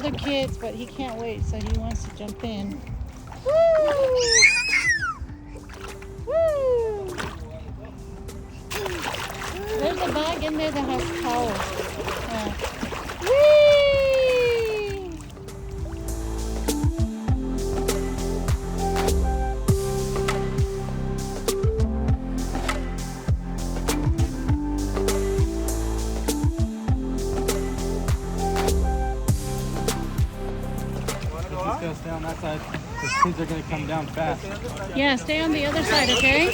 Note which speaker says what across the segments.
Speaker 1: other kids, but he can't wait, so he wants to jump in. Woo! Woo! There's a bag in there that has towels. Whee!
Speaker 2: Just gotta stay on that side. Because kids are gonna come down fast.
Speaker 1: Yeah, stay on the other side, okay?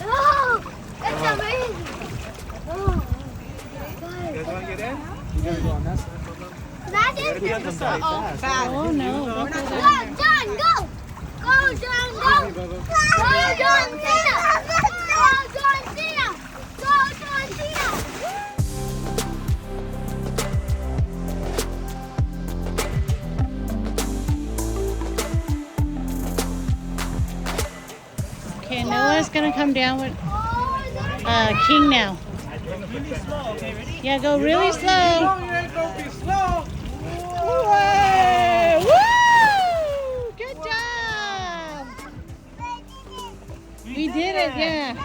Speaker 3: Oh, that's amazing. Oh,
Speaker 2: You guys wanna get in? You gotta go on that side.
Speaker 3: that
Speaker 2: You gotta
Speaker 3: is
Speaker 2: be on the side fast.
Speaker 1: Oh no, don't go
Speaker 3: Go,
Speaker 1: there.
Speaker 3: John, go. Go, John, go.
Speaker 2: Bubba.
Speaker 3: Go, John Cena. Go, John Cena. Go, John Cena.
Speaker 1: Okay, Noah's gonna come down with
Speaker 3: Oh,
Speaker 1: King now.
Speaker 2: Really slow, okay, ready?
Speaker 1: Yeah, go really slow.
Speaker 2: You ain't gonna be slow.
Speaker 1: Way! Woo! Good job! We did it, yeah.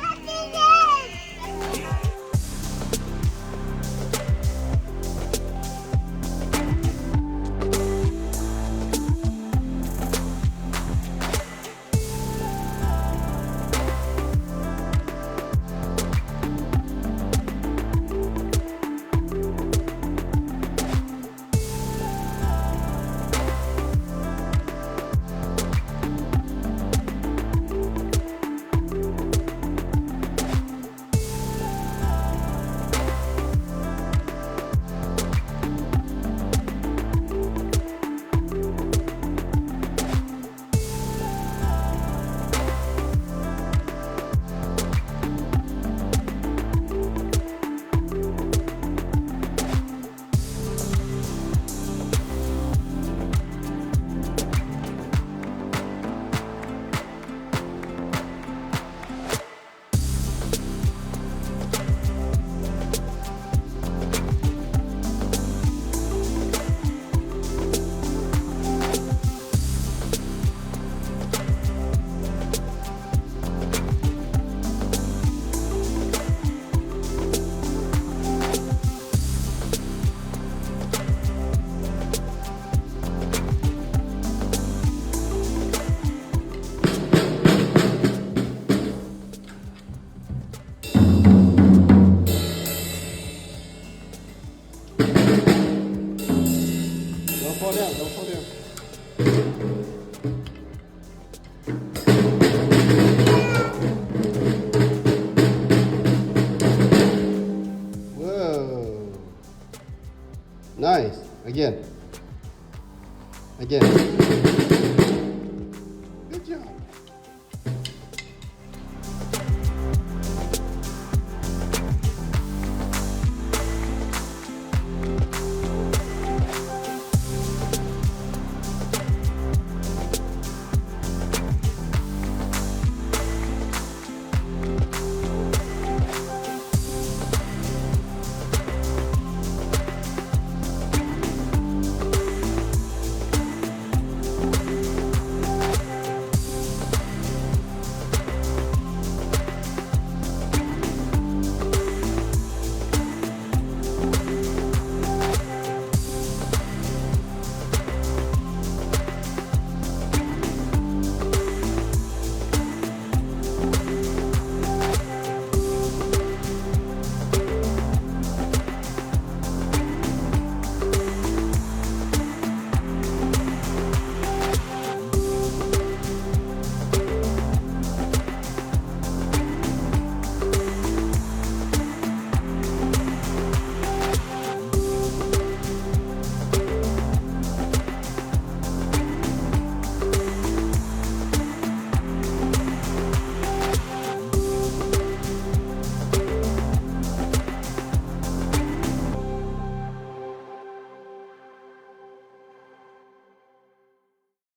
Speaker 2: Don't fall down, don't fall down.
Speaker 4: Whoa. Nice. Again. Again.